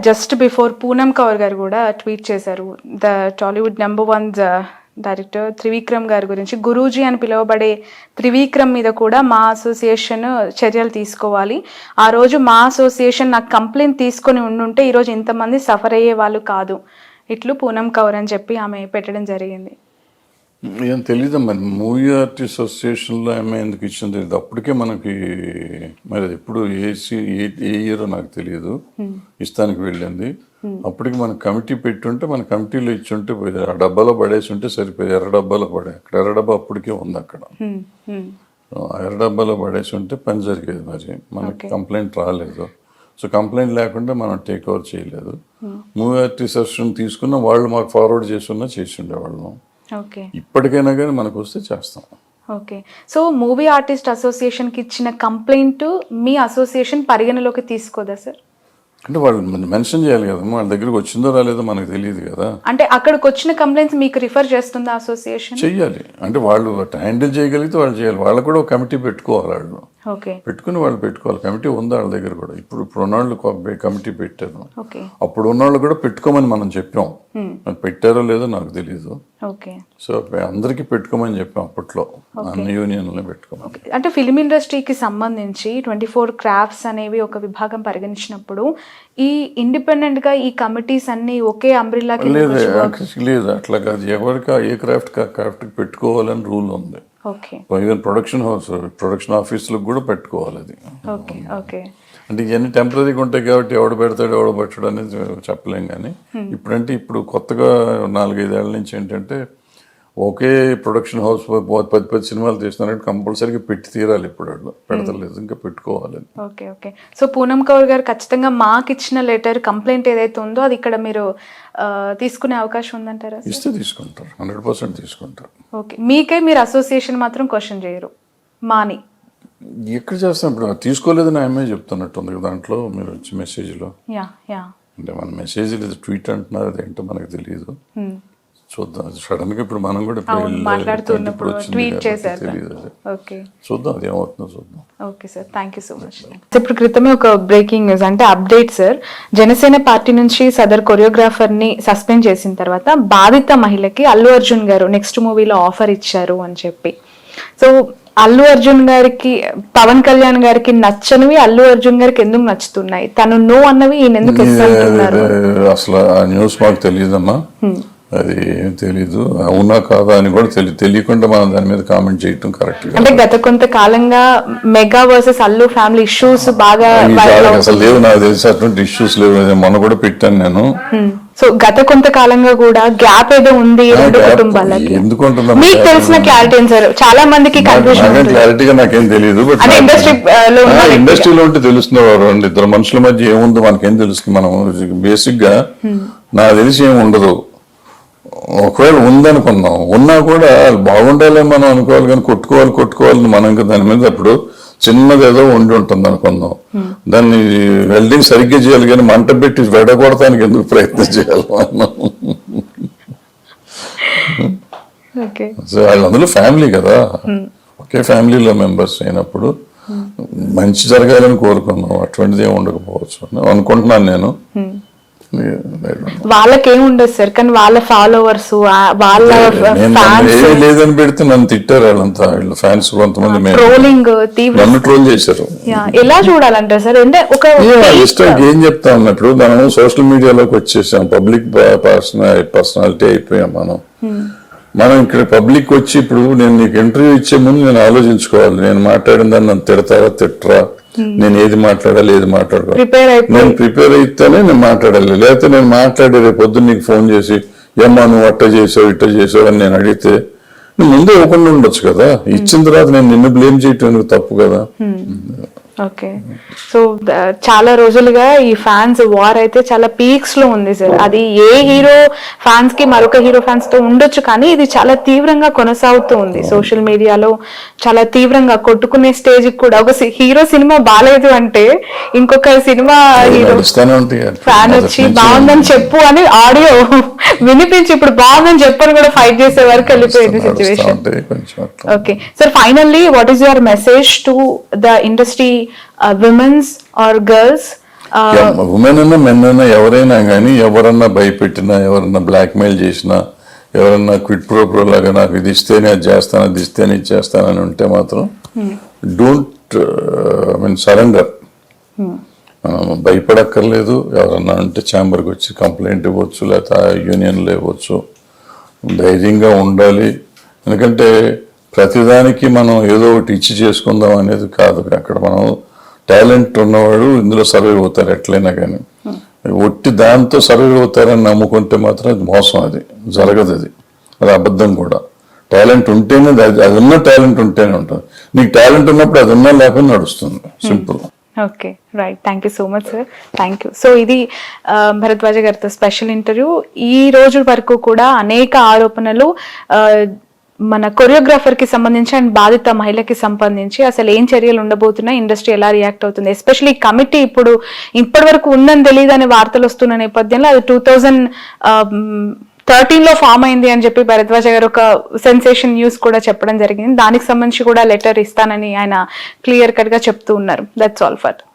Just before Poonam Kaur గారు కూడా tweet చేశారు. ద టాలీవుడ్ #1 డైరెక్టర్ త్రివిక్రమ్ గారి గురించి, గురూజీ అని పిలువబడే త్రివిక్రమ్ మీద కూడా మా అసోసియేషన్ చర్యలు తీసుకోవాలి. ఆ రోజు మా అసోసియేషన్ నాకు కంప్లైంట్ తీసుకొని ఉండుంటే ఈరోజు ఇంతమంది సఫర్ అయ్యే వాళ్ళు కాదు. ఇట్లు పూనం కౌర్ అని చెప్పి ఆమె పెట్టడం జరిగింది. ఏం తెలీదు మరి, మూవీ ఆర్టిస్ట్ అసోసియేషన్లో ఆమె ఎందుకు ఇచ్చింది తెలియదు. అప్పటికే మనకి మరి ఎప్పుడు ఏ ఇయరో నాకు తెలియదు. ఇస్తానికి వెళ్ళింది. అప్పటికి మన కమిటీ పెట్టుంటే మన కమిటీలో ఇచ్చుంటే పోయి ఆ డబ్బాలో పడేసి ఉంటే సరిపోయింది. ఎర్ర డబ్బాలో పడే, అక్కడ ఎర్ర డబ్బా అప్పటికే ఉంది అక్కడ. ఆ ఎర్ర డబ్బాలో పడేసి ఉంటే పని జరిగేది. మరి మనకి కంప్లైంట్ రాలేదు. సో కంప్లైంట్ లేకుండా మనం టేక్ ఓవర్ చేయలేదు. మూవీ ఆర్టిస్ట్ అసోసియేషన్ తీసుకున్న వాళ్ళు మాకు ఫార్వర్డ్ చేస్తున్నా చేసి ఉండేవాళ్ళం. ఇప్పటికైనా కానీ మనకు వస్తే చేస్తాం. ఓకే. సో మూవీ ఆర్టిస్ట్ అసోసియేషన్కి ఇచ్చిన కంప్లైంట్ మీ అసోసియేషన్ పరిగణలోకి తీసుకోదా సార్? అంటే వాళ్ళు మెన్షన్ చేయాలి కదా, వాళ్ళ దగ్గరికి వచ్చిందో రాలేదో మనకు తెలియదు కదా. అంటే అక్కడికి వచ్చిన కంప్లైంట్స్ మీకు రిఫర్ చేస్తుందా అసోసియేషన్? చెయ్యాలి. అంటే వాళ్ళు హ్యాండిల్ చేయగలిగితే వాళ్ళు చేయాలి. వాళ్ళు కూడా ఒక కమిటీ పెట్టుకోవాలి. వాళ్ళు పెట్టుకుని వాళ్ళు పెట్టుకోవాలి. కమిటీ ఉంది వాళ్ళ దగ్గర కూడా. ఇప్పుడు ఉన్నవాళ్ళు కమిటీ పెట్టారు. అప్పుడు ఉన్నవాళ్ళు కూడా పెట్టుకోమని మనం చెప్పాం. పెట్టారో లేదో నాకు తెలియదు. సో అందరికి పెట్టుకోమని చెప్పాం అప్పట్లో, అన్ని యూనియన్లో పెట్టుకోమని. అంటే ఫిల్మ్ ఇండస్ట్రీకి సంబంధించి 24 క్రాఫ్ట్స్ అనేవి ఒక విభాగం పరిగణించినప్పుడు ఈ ఇండిపెండెంట్ గా ఈ కమిటీస్ అన్ని ఒకే అంబ్రిల్లా లేదు. అట్లా కాదు. ఎవరికి ఏ క్రాఫ్ట్ పెట్టుకోవాలని రూల్ ఉంది. ఈవెన్ ప్రొడక్షన్ ఆఫీసులకు కూడా పెట్టుకోవాలి అది. అంటే ఇవన్నీ టెంపరీగా ఉంటాయి కాబట్టి ఎవడు పెడతాడు ఎవడు పెట్టాడు అనేది చెప్పలేం. కానీ ఇప్పుడు కొత్తగా 4-5 ఏళ్ల నుంచి ఏంటంటే ఒకే ప్రొడక్షన్ హౌస్ 10 సినిమాలు తీస్తున్నారంటే కంపల్సరీగా పెట్టి తీరాలి. ఇప్పుడు పెడతలేదు, ఇంకా పెట్టుకోవాలి. ఓకే. సో పూనం కౌర్ గారు ఖచ్చితంగా మాకు ఇచ్చిన లెటర్ కంప్లైంట్ ఏదైతే ఉందో అది ఇక్కడ మీరు తీసుకునే అవకాశం ఉందంటారా? ఇస్తే తీసుకుంటారు, 100% తీసుకుంటారు. ఓకే. మీకే మీరు అసోసియేషన్ మాత్రం క్వశ్చన్ చేయరు మాని? ఎక్కడ చేస్తాం ఇప్పుడు, తీసుకోలేదని ఆమె చెప్తున్నట్టుంది దాంట్లో. మీరు వచ్చి మెసేజ్లో అంటే మన మెసేజ్ లేదు, ట్వీట్ అంటున్నారు. అదేంటో మనకు తెలియదు. చూద్దాం. సడన్ గా ఇప్పుడు మనం కూడా మాట్లాడుతున్నప్పుడు ట్వీట్ చేశారు. చూద్దాం అది ఏమవుతుందో చూద్దాం. Okay sir, thank you so much. ఇప్పుడు క్రితమే ఒక బ్రేకింగ్ న్యూస్, అంటే అప్డేట్ సార్. జనసేన పార్టీ నుంచి సదర్ కొరియోగ్రాఫర్ ని సస్పెండ్ చేసిన తర్వాత బాధిత మహిళకి అల్లు అర్జున్ గారు నెక్స్ట్ మూవీలో ఆఫర్ ఇచ్చారు అని చెప్పి. సో అల్లు అర్జున్ గారికి, పవన్ కళ్యాణ్ గారికి నచ్చనివి అల్లు అర్జున్ గారికి ఎందుకు నచ్చుతున్నాయి? తను నో అన్నవి ఈయన ఎందుకు ఇస్తున్నారు? అసలు ఆ న్యూస్ మాకు తెలియదమ్మా. అది ఏం తెలీదు, అవునా కాదా అని కూడా తెలియకుండా మనం దాని మీద కామెంట్ చేయటం కరెక్ట్. అంటే గత కొంతకాలంగా mega versus Allu family issues బాగా అసలు లేవు, నాకు తెలిసి అటువంటి ఇష్యూస్ లేవు. మొన్న కూడా పెట్టాను నేను. సో గత కొంతకాలంగా కూడా గ్యాప్ ఏదో ఉంది రెండు కుటుంబాలకి. ఎందుకుంటున్నా మీకు తెలిసిన క్లారిటీ సార్? చాలా మందికి క్లారిటీగా నాకేం తెలియదు. బట్ ఇండస్ట్రీలో ఉంటే తెలుస్తుంది. ఇద్దరు మనుషుల మధ్య ఏముందో మనకేం తెలుస్తుంది. మనం బేసిక్ గా నాకు తెలిసి ఏమి ఉండదు. ఒకవేళ ఉందనుకున్నాం, ఉన్నా కూడా బాగుండాలని మనం అనుకోవాలి. కానీ కొట్టుకోవాలని మనం దాని మీద అప్పుడు చిన్నది ఏదో ఉండి ఉంటుంది అనుకుందాం. దాన్ని వెల్డింగ్ సరిగ్గా చేయాలి కానీ మంట పెట్టి వెడగొడటానికి ఎందుకు ప్రయత్నం చేయాలి మనం? సో వాళ్ళందరూ ఫ్యామిలీ కదా, ఒకే ఫ్యామిలీలో మెంబర్స్ అయినప్పుడు మంచి జరగాలని కోరుకున్నాం. అటువంటిది ఏమి ఉండకపోవచ్చు అనుకుంటున్నాను నేను. వాళ్ళకేముండదు సార్, కానీ వాళ్ళ ఫాలోవర్స్ లేదని పెడితే నన్ను తిట్టారు వాళ్ళంతా. వీళ్ళ ఫ్యాన్స్ కొంతమంది నన్ను ట్రోల్ చేశారు. ఎలా చూడాలంటారు సార్? అంటే ఒక ఇష్టం ఏం చెప్తా ఉన్నప్పుడు మనం సోషల్ మీడియాలోకి వచ్చేసాం, పబ్లిక్ పర్సనాలిటీ అయిపోయాం మనం ఇక్కడ పబ్లిక్ వచ్చి ఇప్పుడు నేను నీకు ఇంటర్వ్యూ ఇచ్చే ముందు నేను ఆలోచించుకోవాలి. నేను మాట్లాడిన దాన్ని నన్ను తిడతారా, నేను ఏది మాట్లాడాలి ఏది మాట్లాడాలి, నేను ప్రిపేర్ అయితేనే నేను మాట్లాడాలి. లేకపోతే నేను మాట్లాడే రేపు పొద్దున్న నీకు ఫోన్ చేసి ఏమ్మా నువ్వు అట్ట చేసావు ఇట్ట చేసావు అని నేను అడిగితే నువ్వు ముందే ఇవ్వకుండా ఉండొచ్చు కదా. ఇచ్చిన తర్వాత నేను నిన్ను బ్లేమ్ చేయటం తప్పు కదా. ఓకే. సో చాలా రోజులుగా ఈ ఫ్యాన్స్ వార్ అయితే చాలా పీక్స్ లో ఉంది సార్. అది ఏ హీరో ఫ్యాన్స్ కి మరొక హీరో ఫ్యాన్స్ తో ఉండొచ్చు, కానీ ఇది చాలా తీవ్రంగా కొనసాగుతూ ఉంది. సోషల్ మీడియాలో చాలా తీవ్రంగా కొట్టుకునే స్టేజ్ కూడా. ఒక హీరో సినిమా బాగాలేదు అంటే ఇంకొక సినిమా హీరో ఫ్యాన్ వచ్చి బాగుందని చెప్పు అని ఆడియో వినిపించి ఇప్పుడు బాగుందని చెప్పని కూడా ఫైట్ చేసే వరకు వెళ్ళిపోయింది situation. Okay sir, finally what is your message to the industry, women's or girls women అయినా మెన్ అయినా ఎవరైనా కానీ ఎవరన్నా భయపెట్టినా, ఎవరన్నా బ్లాక్మెయిల్ చేసినా, ఎవరన్నా క్విట్ ప్రోగ్రో లాగా నాకు ఇది ఇస్తేనే అది చేస్తాను, అది ఇస్తేనే ఇది చేస్తానని ఉంటే మాత్రం డోంట్ సరెండర్. మనం భయపడక్కర్లేదు. ఎవరన్నా అంటే ఛాంబర్కి వచ్చి కంప్లైంట్ ఇవ్వచ్చు, లేకపోతే యూనియన్లో ఇవ్వచ్చు. ధైర్యంగా ఉండాలి. ఎందుకంటే ప్రతిదానికి మనం ఏదో ఒకటి ఇచ్చి చేసుకుందాం అనేది కాదు. అక్కడ మనం టాలెంట్ ఉన్నవాడు ఇందులో సర్వైవ్ అవుతారు ఎట్లయినా కానీ. ఒట్టి దాంతో సర్వైవ్ అవుతారని నమ్ముకుంటే మాత్రం అది మోసం, అది జరగదు, అది అబద్ధం కూడా. టాలెంట్ ఉంటేనే అది ఉన్న టాలెంట్ ఉంటేనే ఉంటుంది. నీకు టాలెంట్ ఉన్నప్పుడు అది ఉన్నా లేకపోతే నడుస్తుంది. Simple. Okay, right. Thank you so much sir. Thank you. So ఇది భరద్వాజ గారితో స్పెషల్ ఇంటర్వ్యూ. ఈ రోజు వరకు కూడా అనేక ఆరోపణలు మన కొరియోగ్రాఫర్ కి సంబంధించి అండ్ బాధిత మహిళకి సంబంధించి అసలు ఏం చర్యలు ఉండబోతున్నాయి, ఇండస్ట్రీ ఎలా రియాక్ట్ అవుతుంది, ఎస్పెషల్లీ కమిటీ ఇప్పటి వరకు ఉందని తెలియదు అనే వార్తలు వస్తున్న నేపథ్యంలో అది 2013లో ఫామ్ అయింది అని చెప్పి భరద్వాజ గారు ఒక సెన్సేషన్ న్యూస్ కూడా చెప్పడం జరిగింది. దానికి సంబంధించి కూడా లెటర్ ఇస్తానని ఆయన క్లియర్ కట్ గా చెప్తూ ఉన్నారు. That's all for